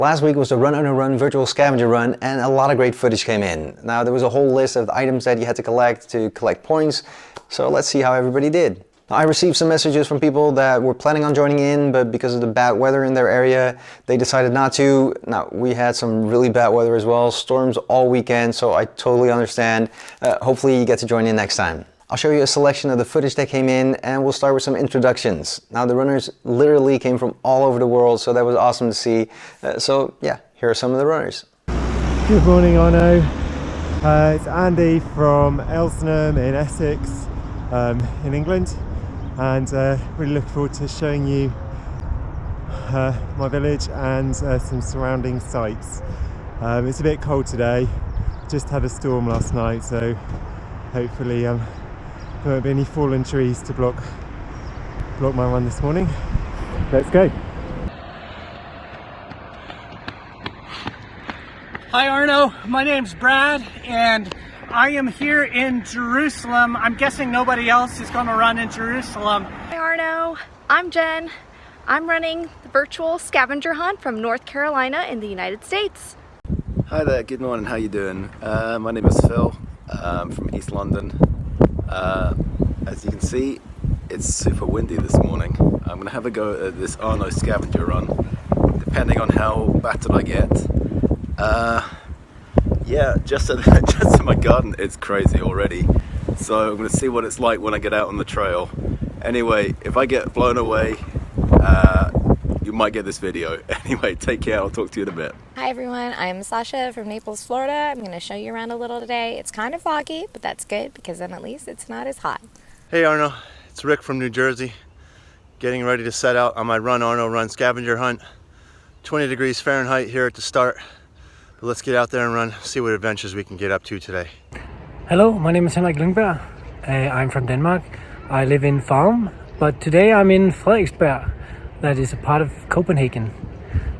Last week was the RunArnoRun virtual scavenger run and a lot of great footage came in. Now there was a whole list of the items that you had to collect points, so let's see how everybody did. Now, I received some messages from people that were planning on joining in, but because of the bad weather in their area, they decided not to. Now, we had some really bad weather as well, storms all weekend, so I totally understand. Hopefully you get to join in next time. I'll show you a selection of the footage that came in and we'll start with some introductions. Now the runners literally came from all over the world, so that was awesome to see. So yeah, here are some of the runners. Good morning Arno. It's Andy from Elsenham in Essex in England, and really looking forward to showing you my village and some surrounding sites. It's a bit cold today, just had a storm last night, so hopefully there won't be any fallen trees to block my run this morning. Let's go. Hi Arno, my name's Brad and I am here in Jerusalem. I'm guessing nobody else is going to run in Jerusalem. Hi Arno, I'm Jen. I'm running the virtual scavenger hunt from North Carolina in the United States. Hi there, good morning, how you doing? My name is Phil, I'm from East London. As you can see, it's super windy this morning. I'm going to have a go at this Arno scavenger run, depending on how battered I get. Yeah, just in my garden, it's crazy already. So I'm going to see what it's like when I get out on the trail. Anyway, if I get blown away, you might get this video. Anyway, take care, I'll talk to you in a bit. Hi everyone, I'm Sasha from Naples, Florida. I'm going to show you around a little today. It's kind of foggy, but that's good because then at least it's not as hot. Hey Arno, it's Rick from New Jersey. Getting ready to set out on my RunArnoRun Scavenger Hunt. 20 degrees Fahrenheit here at the start. But let's get out there and run, see what adventures we can get up to today. Hello, my name is Henrik Lyngberg. I'm from Denmark. I live in Farum, but today I'm in Frederiksberg. That is a part of Copenhagen.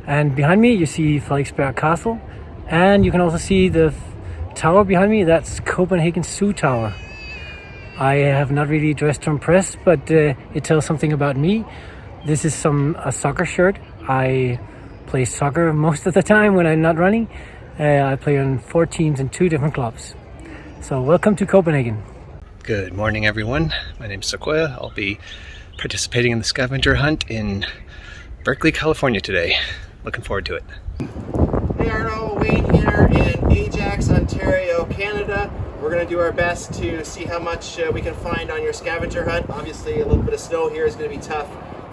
And behind me you see Frederiksberg Castle, and you can also see the tower behind me. That's Copenhagen Zoo Tower. I have not really dressed to impress, but it tells something about me. This is a soccer shirt. I play soccer most of the time when I'm not running. I play on 4 teams in 2 different clubs. So welcome to Copenhagen. Good morning everyone, my name is Sequoia. I'll be participating in the scavenger hunt in Berkeley, California today. Looking forward to it. Hey Arno, Wayne here in Ajax, Ontario, Canada. We're going to do our best to see how much we can find on your scavenger hunt. Obviously a little bit of snow here is going to be tough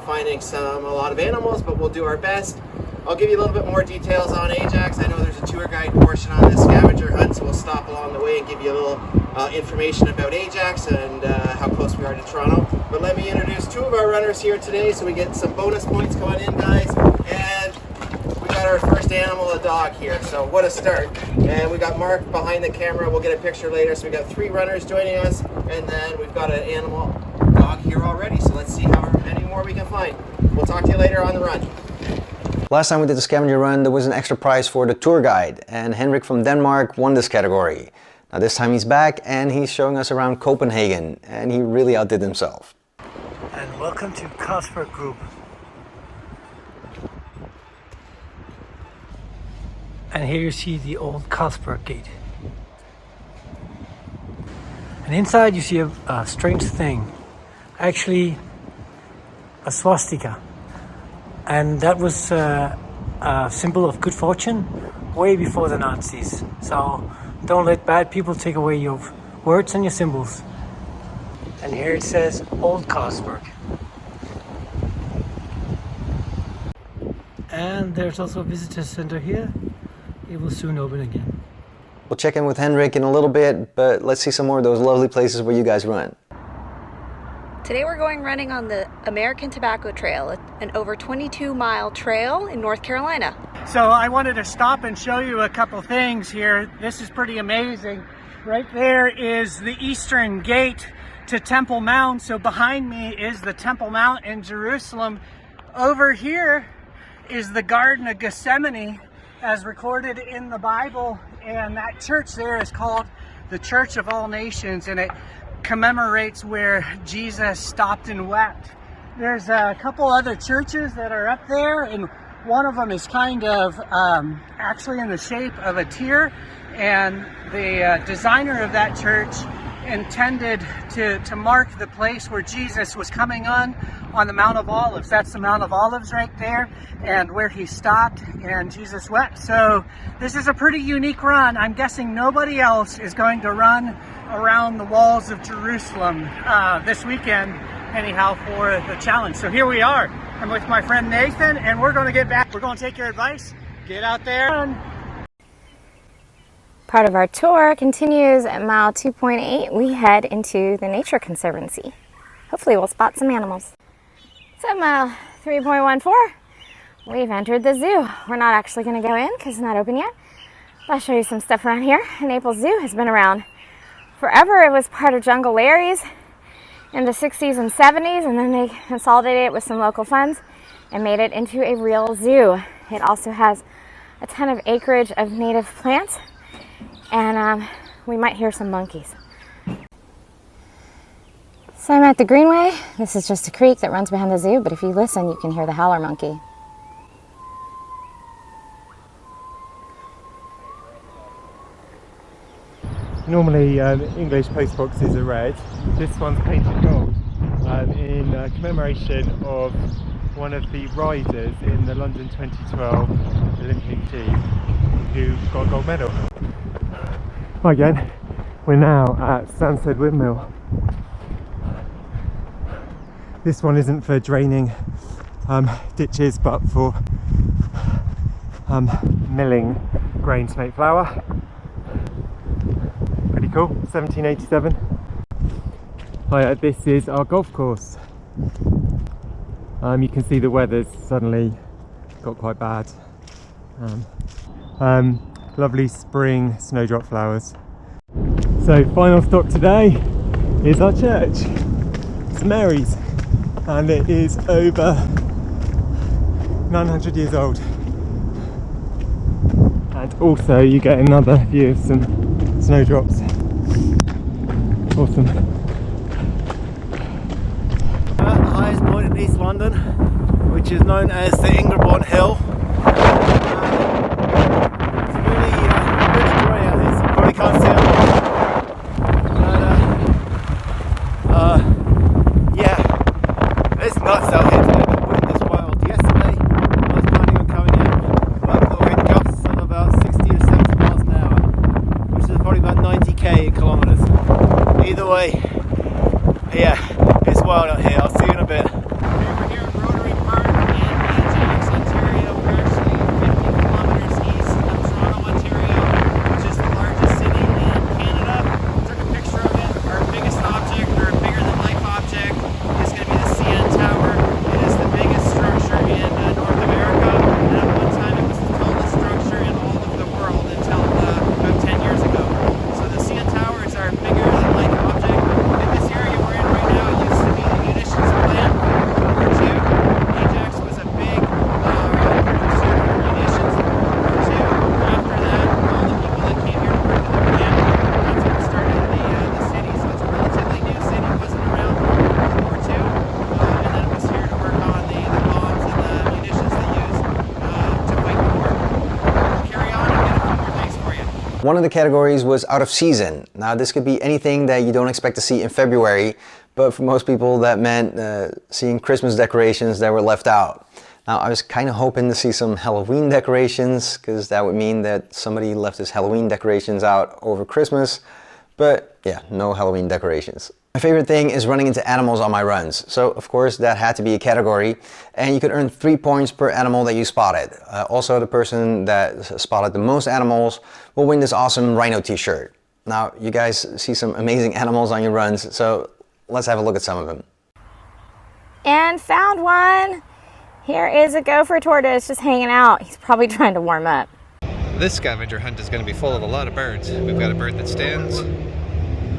finding a lot of animals, but we'll do our best. I'll give you a little bit more details on Ajax. I know there's a tour guide portion on this scavenger hunt, so we'll stop along the way and give you a little information about Ajax and how close we are to Toronto. But let me introduce 2 of our runners here today, so we get some bonus points going in, guys. And we got our first animal, a dog here, so what a start. And we got Mark behind the camera. We'll get a picture later. So we got 3 runners joining us, and then we've got an animal dog here already. So let's see how many more we can find. We'll talk to you later on the run. Last time we did the scavenger run, there was an extra prize for the tour guide, and Henrik from Denmark won this category. Now this time he's back and he's showing us around Copenhagen, and he really outdid himself. And welcome to Casper Group. And here you see the old Casper Gate. And inside you see a strange thing, actually a swastika. And that was a symbol of good fortune way before the Nazis. So don't let bad people take away your words and your symbols. And here it says Old Casper. And there's also a visitor center here. It will soon open again. We'll check in with Henrik in a little bit, but let's see some more of those lovely places where you guys run. Today we're going running on the American Tobacco Trail, an over 22-mile trail in North Carolina. So I wanted to stop and show you a couple things here. This is pretty amazing. Right there is the eastern gate to Temple Mount. So behind me is the Temple Mount in Jerusalem. Over here is the Garden of Gethsemane as recorded in the Bible. And that church there is called the Church of All Nations, and it commemorates where Jesus stopped and wept. There's a couple other churches that are up there, and One of them is kind of actually in the shape of a tear, and the designer of that church intended to mark the place where Jesus was coming on the Mount of Olives. That's the Mount of Olives right there, and where he stopped and Jesus wept. So this is a pretty unique run. I'm guessing nobody else is going to run around the walls of Jerusalem this weekend anyhow for the challenge. So here we are. I'm with my friend Nathan, and we're going to get back. We're going to take your advice, get out there and Part of our tour continues at mile 2.8. We head into the Nature Conservancy. Hopefully we'll spot some animals. So mile 3.14, we've entered the zoo. We're not actually going to go in because it's not open yet. I'll show you some stuff around here. The Naples Zoo has been around forever. It was part of Jungle Larry's in the 60s and 70s, and then they consolidated it with some local funds and made it into a real zoo. It also has a ton of acreage of native plants, and we might hear some monkeys. So I'm at the Greenway. This is just a creek that runs behind the zoo, but if you listen, you can hear the howler monkey. Normally English post boxes are red. This one's painted gold in commemoration of one of the riders in the London 2012 Olympic team who got a gold medal. Hi again, we're now at Stansted Windmill. This one isn't for draining ditches, but for milling grain to make flour. Pretty cool, 1787. This is our golf course. You can see the weather's suddenly got quite bad. Lovely spring snowdrop flowers. So final stop today is our church, St Mary's, and it is over 900 years old. And also you get another view of some snowdrops. Awesome. At the highest point in East London, which is known as the Ingerborn Hill. It's really grey out here, so you probably can't see it. But yeah, it's nuts out here today. The wind is wild. Yesterday, I was planning on coming out, but we had gusts of about 60 or 70 miles an hour, which is probably about 90k kilometers. Either way, yeah, it's wild out here. I'll see you in a bit. We're here at Rotary Park in Ajax, Ontario. We're actually 50 kilometers east of Toronto, Ontario, which is the largest city in Canada. Took a picture of it. Our biggest object, or bigger than life object, is going to be the CN Tower. It is the biggest structure in North America, and at one time it was the tallest structure in all of the world until about 10 years ago. So the CN Tower is our bigger than life object. In this area we're in right now, it used to be the munitions plant for World War II. Ajax was a big producer of munitions for World War II. After that, all the people that came here to work at the plant, that's what started the city. So it's a relatively new city. It wasn't around for World War II, and then it was here to work on the bombs and the munitions they used to fight the war. Carry on and get a few more things for you. One of the categories was out of season. Now this could be anything that you don't expect to see in February, but for most people that meant seeing Christmas decorations that were left out. Now I was kind of hoping to see some Halloween decorations, because that would mean that somebody left his Halloween decorations out over Christmas, but yeah, no Halloween decorations. My favorite thing is running into animals on my runs, so of course that had to be a category, and you could earn 3 points per animal that you spotted. Also, the person that spotted the most animals will win this awesome Rhino T-shirt. Now you guys see some amazing animals on your runs, so let's have a look at some of them. And found one! Here is a Gopher Tortoise just hanging out. He's probably trying to warm up. This scavenger hunt is going to be full of a lot of birds. We've got a bird that stands.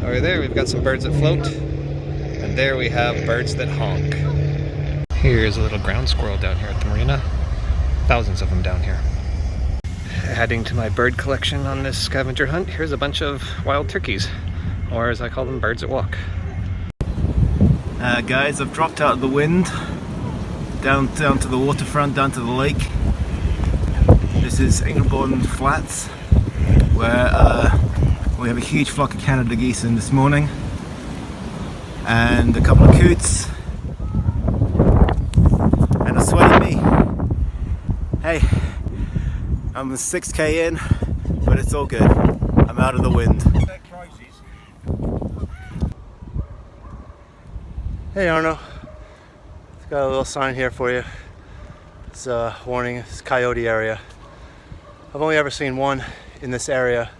Over there we've got some birds that float. And there we have birds that honk. Here's a little ground squirrel down here at the marina. Thousands of them down here. Adding to my bird collection on this scavenger hunt, here's a bunch of wild turkeys. Or as I call them, birds that walk. Guys, I've dropped out of the wind down to the waterfront, down to the lake. This is Ingleborn Flats, where we have a huge flock of Canada geese in this morning, and a couple of coots, and a sweaty me. Hey, I'm 6k in, but it's all good. I'm out of the wind. Hey Arno, I've got a little sign here for you. It's a warning, it's Coyote Area. I've only ever seen one in this area,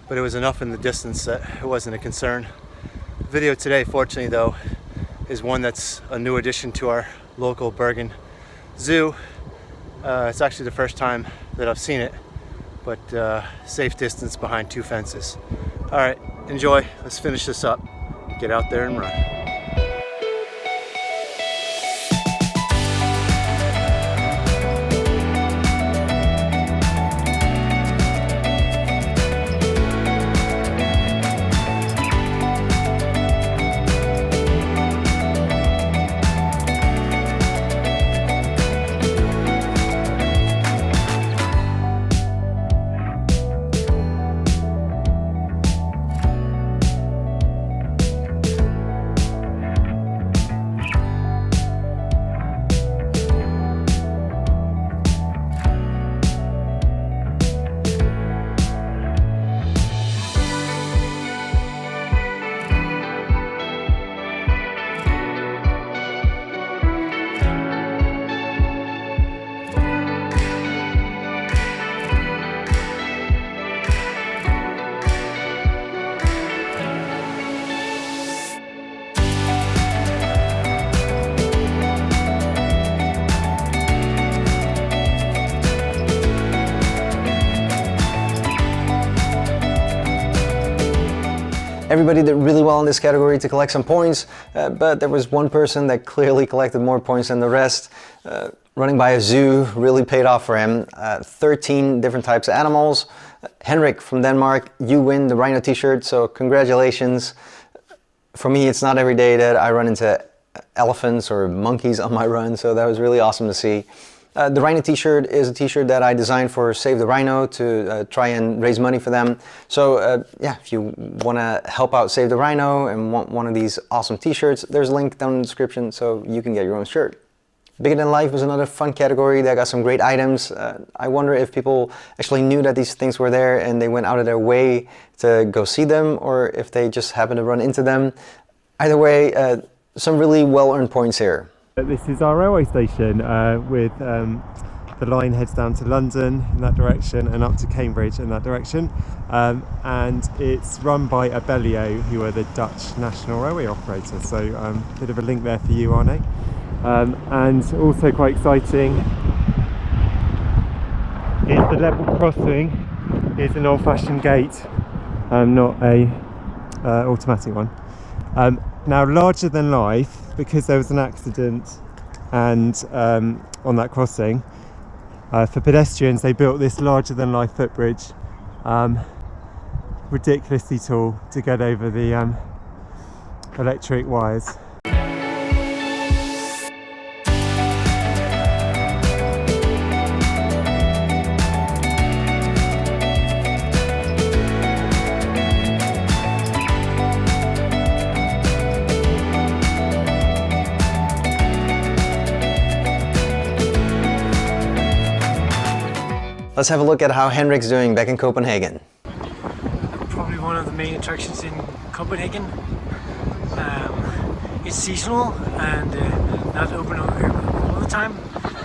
but it was enough in the distance that it wasn't a concern. The video today, fortunately though, is one that's a new addition to our local Bergen Zoo. It's actually the first time that I've seen it, but safe distance behind 2 fences. All right, enjoy. Let's finish this up. Get out there and run. Everybody did really well in this category to collect some points, but there was one person that clearly collected more points than the rest. Running by a zoo really paid off for him. 13 different types of animals. Henrik from Denmark, you win the Rhino T-shirt, so congratulations. For me, it's not every day that I run into elephants or monkeys on my run, so that was really awesome to see. The Rhino T-shirt is a T-shirt that I designed for Save the Rhino to try and raise money for them. So yeah, if you want to help out Save the Rhino and want one of these awesome T-shirts, there's a link down in the description so you can get your own shirt. Bigger Than Life was another fun category that got some great items. I wonder if people actually knew that these things were there and they went out of their way to go see them, or if they just happened to run into them. Either way, some really well-earned points here. This is our railway station with the line heads down to London in that direction and up to Cambridge in that direction, and it's run by Abellio, who are the Dutch national railway operator, so a bit of a link there for you, Arne. And also quite exciting is the level crossing is an old-fashioned gate, not a automatic one. Now, larger than life, because there was an accident and on that crossing, for pedestrians they built this larger than life footbridge, ridiculously tall, to get over the electric wires. Let's have a look at how Henrik's doing back in Copenhagen. Probably one of the main attractions in Copenhagen. It's seasonal and not open all the time.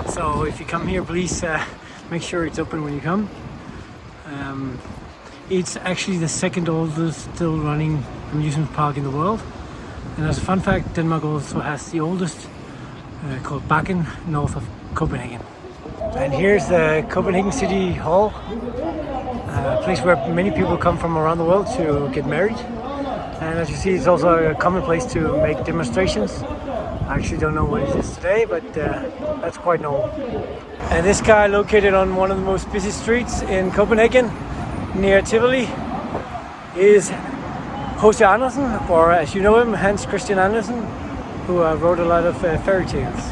So if you come here, please make sure it's open when you come. It's actually the second oldest still running amusement park in the world. And as a fun fact, Denmark also has the oldest, called Bakken, north of Copenhagen. And here's the Copenhagen City Hall, a place where many people come from around the world to get married. And as you see, it's also a common place to make demonstrations. I actually don't know what it is today, but that's quite normal. And this guy, located on one of the most busy streets in Copenhagen, near Tivoli, is H.C. Andersen, or as you know him, Hans Christian Andersen, who wrote a lot of fairy tales.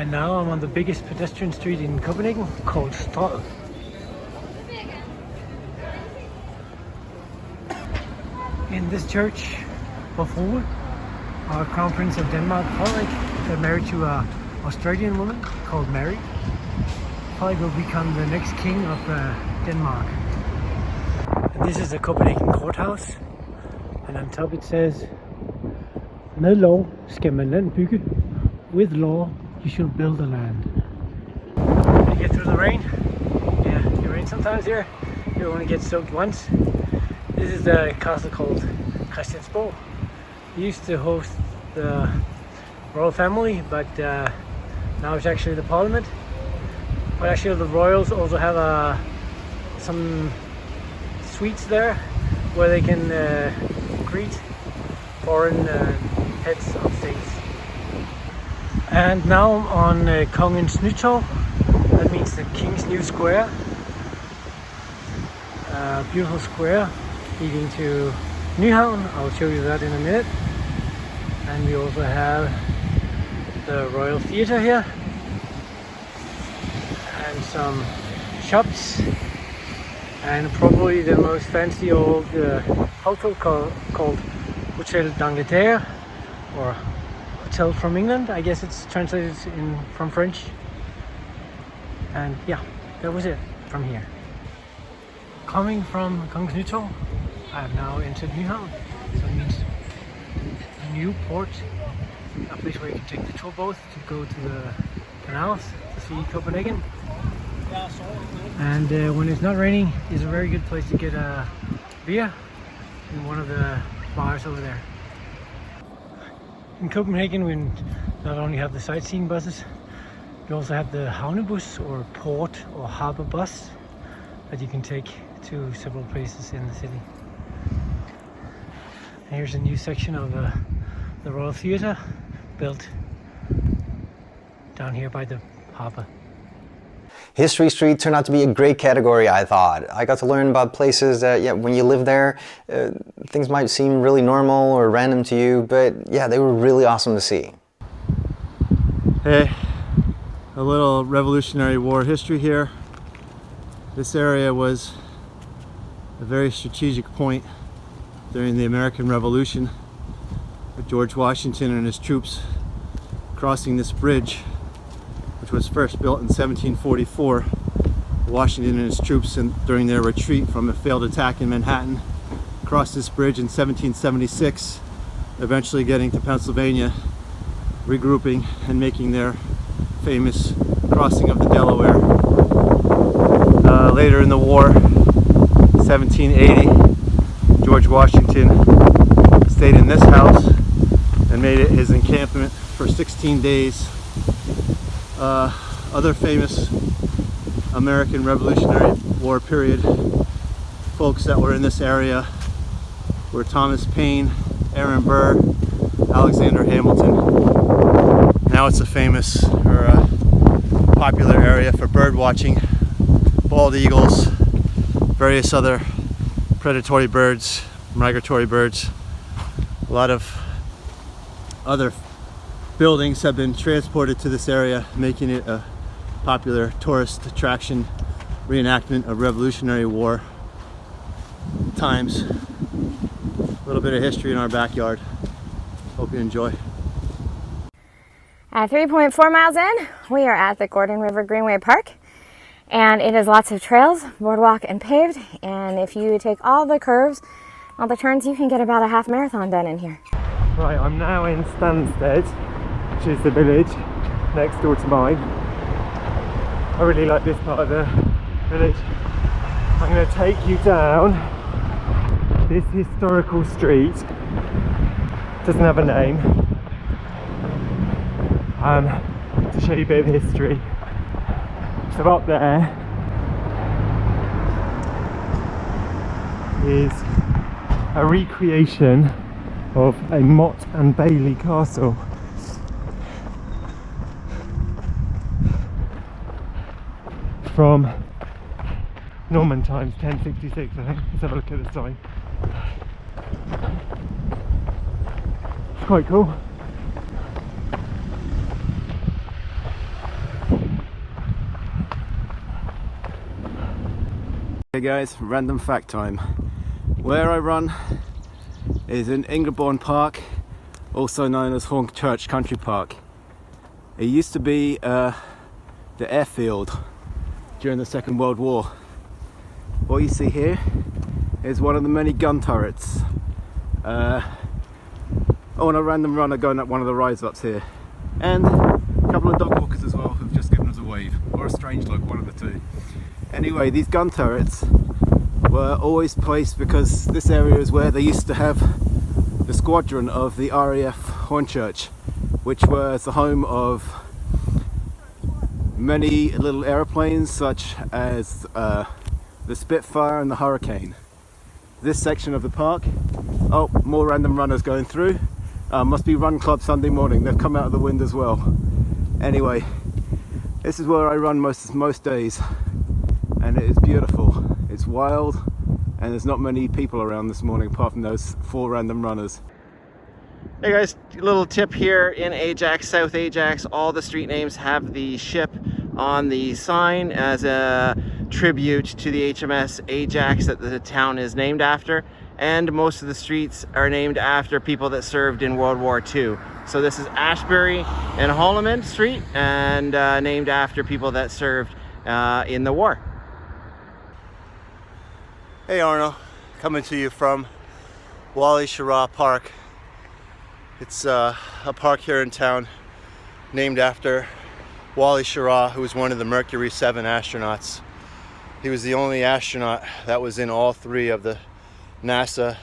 And now I'm on the biggest pedestrian street in Copenhagen called Strøget. In this church, Frue, our Crown Prince of Denmark, Frederik, got married to an Australian woman called Mary. Frederik will become the next king of Denmark. And this is the Copenhagen Courthouse. And on top it says, med lov skal man land bygge. With law, you should build the land. To get through the rain. Yeah, it rains sometimes here. You only get soaked once. This is a castle called Christiansborg. It used to host the royal family, but now it's actually the parliament. But actually the royals also have some suites there where they can greet foreign heads of states. And now on Kongens Nytorv, that means the King's New Square. Beautiful square leading to Nyhavn. I'll show you that in a minute. And we also have the Royal Theatre here. And some shops. And probably the most fancy old hotel called Hotel d'Angleterre, or Hotel from England. I guess it's translated from French. And yeah, that was it from here. Coming from Kongens Nytorv, I have now entered Nyhavn, so it means new port, a place where you can take the tour boat to go to the canals to see Copenhagen. And when it's not raining, it's a very good place to get a beer in one of the bars over there. In Copenhagen, we not only have the sightseeing buses, we also have the havnebus, or port or harbor bus, that you can take to several places in the city. And here's a new section of the Royal Theatre, built down here by the harbor. History Street turned out to be a great category, I thought. I got to learn about places that, yeah, when you live there, things might seem really normal or random to you, but yeah, they were really awesome to see. Hey, a little Revolutionary War history here. This area was a very strategic point during the American Revolution, with George Washington and his troops crossing this bridge, which was first built in 1744. Washington and his troops, during their retreat from a failed attack in Manhattan, crossed this bridge in 1776, eventually getting to Pennsylvania, regrouping and making their famous crossing of the Delaware. Later in the war, 1780, George Washington stayed in this house and made it his encampment for 16 days. Other famous American Revolutionary War period folks that were in this area were Thomas Paine, Aaron Burr, Alexander Hamilton. Now it's a famous or popular area for bird watching, bald eagles, various other predatory birds, migratory birds. A lot of other buildings have been transported to this area, making it a popular tourist attraction, reenactment of Revolutionary War times. A little bit of history in our backyard. Hope you enjoy. At 3.4 miles in, we are at the Gordon River Greenway Park, and it has lots of trails, boardwalk and paved, and if you take all the curves, all the turns, you can get about a half marathon done in here. Right, I'm now in Stansted, which is the village next door to mine. I really like this part of the village. I'm going to take you down this historical street. Doesn't have a name. To show you a bit of history. So up there is a recreation of a Mott and Bailey castle. From Norman times, 1066 I think. Let's have a look at the sign. It's quite cool. Hey guys, random fact time. Where I run is in Ingerborn Park, also known as Hornchurch Country Park. It used to be the airfield during the Second World War. What you see here is one of the many gun turrets. On a random runner going up one of the rise ups here. And a couple of dog walkers as well who've just given us a wave, or a strange look, one of the two. Anyway, these gun turrets were always placed because this area is where they used to have the squadron of the RAF Hornchurch, which was the home of many little aeroplanes such as the Spitfire and the Hurricane. This section of the park, oh, more random runners going through. Must be Run Club Sunday morning. They've come out of the wind as well. Anyway, this is where I run most days, and it is beautiful. It's wild, and there's not many people around this morning apart from those 4 random runners. Hey guys, a little tip here in Ajax, South Ajax. All the street names have the ship on the sign as a tribute to the HMS Ajax that the town is named after. And most of the streets are named after people that served in World War II. So this is Ashbury and Holloman Street, and named after people that served in the war. Hey Arno, coming to you from Wally Schirra Park. It's a park here in town named after Wally Schirra, who was one of the Mercury 7 astronauts. He was the only astronaut that was in all 3 of the NASA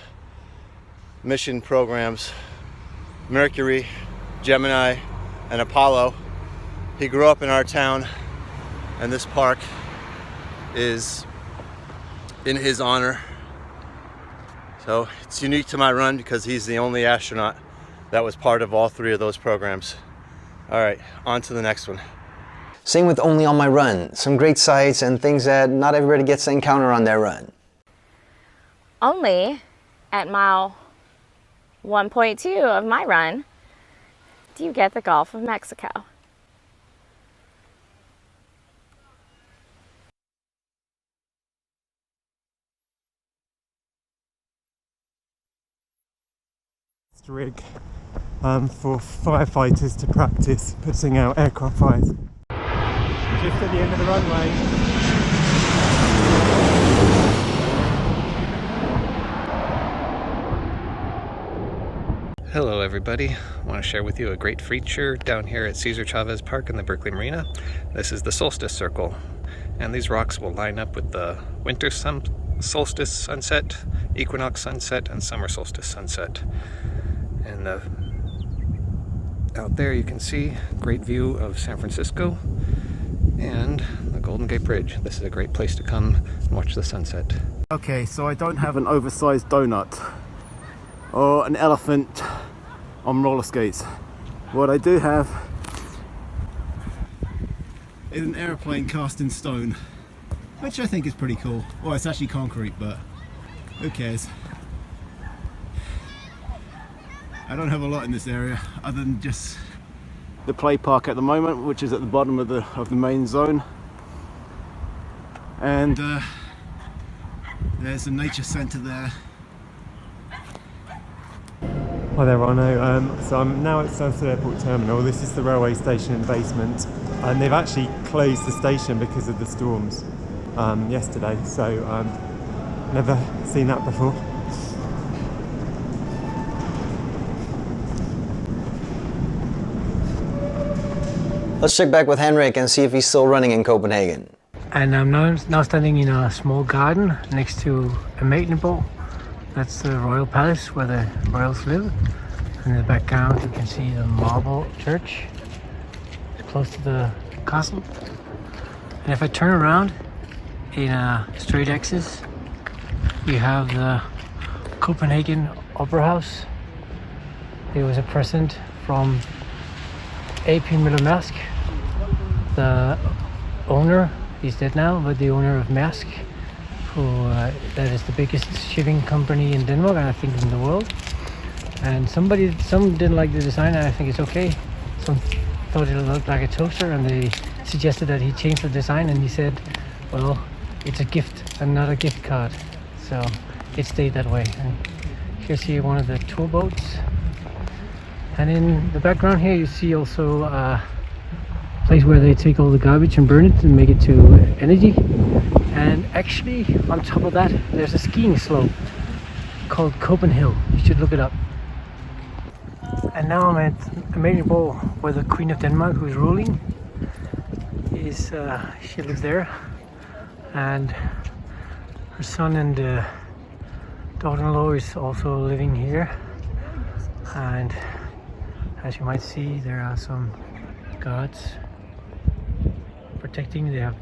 mission programs, Mercury, Gemini, and Apollo. He grew up in our town, and this park is in his honor. So it's unique to my run because he's the only astronaut that was part of all 3 of those programs. All right, on to the next one. Same with Only on My Run. Some great sights and things that not everybody gets to encounter on their run. Only at mile 1.2 of my run do you get the Gulf of Mexico. Rig for firefighters to practice putting out aircraft fires. Just at the end of the runway. Hello everybody, I want to share with you a great feature down here at Cesar Chavez Park in the Berkeley Marina. This is the Solstice Circle, and these rocks will line up with the winter solstice sunset, equinox sunset, and summer solstice sunset. And out there you can see a great view of San Francisco and the Golden Gate Bridge. This is a great place to come and watch the sunset. Okay, so I don't have an oversized donut or an elephant on roller skates. What I do have is an airplane cast in stone, which I think is pretty cool. Well, it's actually concrete, but who cares? I don't have a lot in this area other than just the play park at the moment, which is at the bottom of the main zone, and there's a nature centre there. Hi there Rhino, so I'm now at Stansted Airport Terminal. This is the railway station in the basement, and they've actually closed the station because of the storms yesterday, so never seen that before. Let's check back with Henrik and see if he's still running in Copenhagen. And I'm now standing in a small garden next to a Amalienborg. That's the royal palace where the royals live. In the background you can see the marble church. It's close to the castle. And if I turn around in a straight axis, you have the Copenhagen Opera House. It was a present from A.P. Møller-Mærsk, the owner. He's dead now, but the owner of Mærsk, who that is the biggest shipping company in Denmark and I think in the world. And some didn't like the design, and I think it's okay. Some thought it looked like a toaster, and they suggested that he change the design, and he said, well, it's a gift and not a gift card, so it stayed that way. And here's here one of the tour boats, and in the background here you see also a place where they take all the garbage and burn it and make it to energy. And actually on top of that there's a skiing slope called Copenhagen. You should look it up. And now I'm at a major ball where the Queen of Denmark, who's ruling, is she lives there, and her son and daughter-in-law is also living here. And as you might see, there are some guards protecting. They have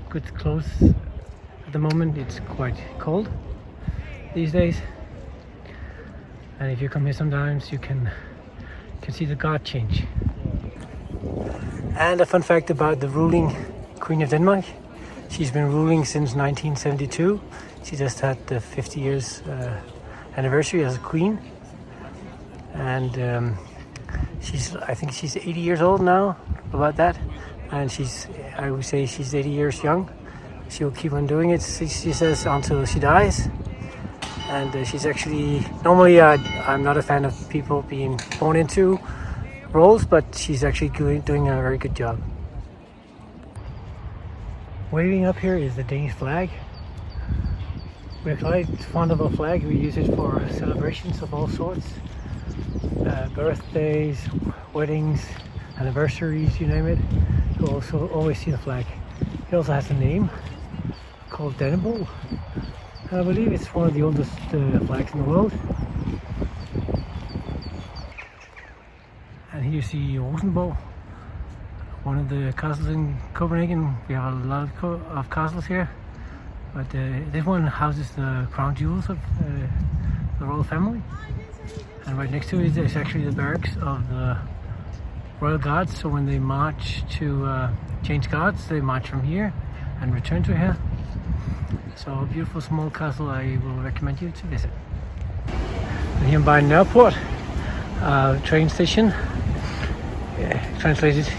good clothes. At the moment it's quite cold these days, and if you come here sometimes you can see the guard change. And a fun fact about the ruling Queen of Denmark: she's been ruling since 1972. She just had the 50 years anniversary as a queen, and I think she's 80 years old now, about that. And I would say she's 80 years young. She'll keep on doing it, she says, until she dies. And she's actually, normally I'm not a fan of people being born into roles, but she's actually doing a very good job. Waving up here is the Danish flag. We're quite fond of our flag. We use it for celebrations of all sorts. Birthdays, weddings, anniversaries, you name it. You'll also always see the flag. It also has a name called Dannebro. I believe it's one of the oldest flags in the world. And here you see Rosenborg, one of the castles in Copenhagen. We have a lot of castles here, but this one houses the crown jewels of the royal family. And right next to it is actually the barracks of the Royal Guards. So when they march to change guards, they march from here and return to here. So a beautiful small castle I will recommend you to visit. And here by Nørreport train station, translated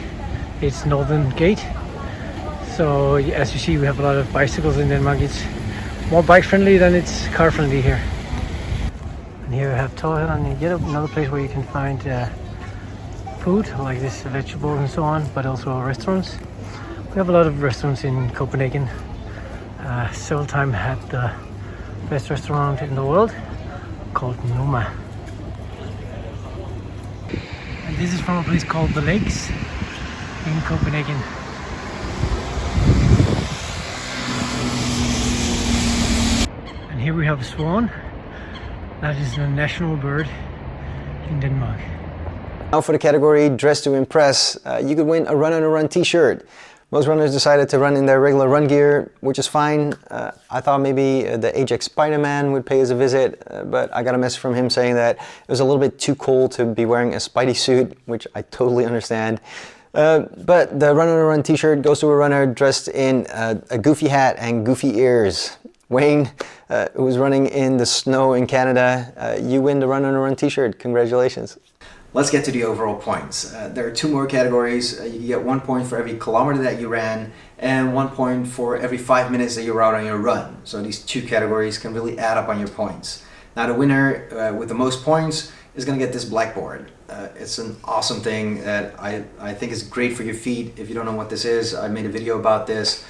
it's Northern Gate. So as you see, we have a lot of bicycles in Denmark. It's more bike friendly than it's car friendly here. And here we have Torvet, and yet another place where you can find food like this, vegetables and so on, but also restaurants. We have a lot of restaurants in Copenhagen. Several times had the best restaurant in the world called Noma. And this is from a place called The Lakes in Copenhagen. And here we have a swan. That is the national bird in Denmark. Now for the category Dress to Impress, you could win a RunArnoRun T-shirt. Most runners decided to run in their regular run gear, which is fine. I thought maybe the Ajax Spider-Man would pay us a visit, but I got a message from him saying that it was a little bit too cold to be wearing a Spidey suit, which I totally understand. But the RunArnoRun T-shirt goes to a runner dressed in a goofy hat and goofy ears. Wayne, who was running in the snow in Canada, you win the RunArnoRun T-shirt. Congratulations. Let's get to the overall points. There are two more categories. You can get 1 point for every kilometer that you ran and 1 point for every 5 minutes that you were out on your run. So these two categories can really add up on your points. Now the winner with the most points is going to get this blackboard. It's an awesome thing that I think is great for your feet. If you don't know what this is, I made a video about this.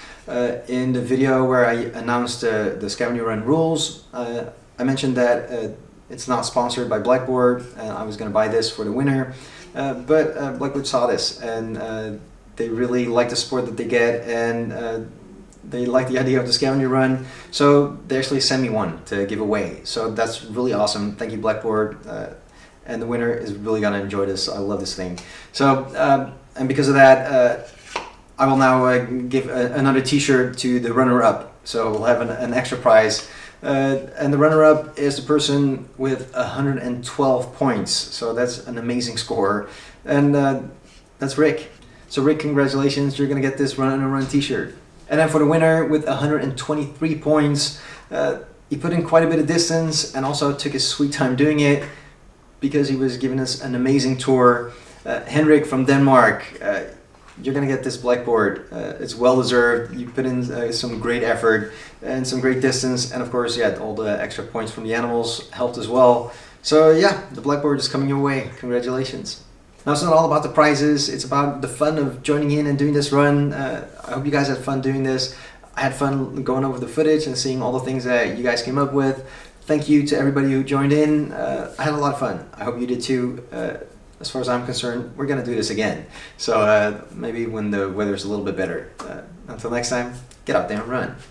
In the video where I announced the Scavenger Run rules, I mentioned that it's not sponsored by Blackboard, and I was going to buy this for the winner, but Blackboard saw this and they really like the support that they get, and they like the idea of the Scavenger Run, so they actually sent me one to give away. So that's really awesome. Thank you, Blackboard, and the winner is really going to enjoy this. I love this thing. So and because of that, I will now give another T-shirt to the runner-up. So we'll have an extra prize. And the runner-up is the person with 112 points. So that's an amazing score. And that's Rick. So Rick, congratulations. You're going to get this RunArnoRun T-shirt. And then for the winner with 123 points, he put in quite a bit of distance and also took his sweet time doing it because he was giving us an amazing tour. Henrik from Denmark, you're gonna get this blackboard. It's well deserved. You put in some great effort and some great distance, and of course, yeah, all the extra points from the animals helped as well. So yeah, the blackboard is coming your way. Congratulations. Now, it's not all about the prizes. It's about the fun of joining in and doing this run. I hope you guys had fun doing this. I had fun going over the footage and seeing all the things that you guys came up with. Thank you to everybody who joined in. I had a lot of fun. I hope you did too. As far as I'm concerned, we're gonna do this again. So maybe when the weather's a little bit better. Until next time, get out there and run.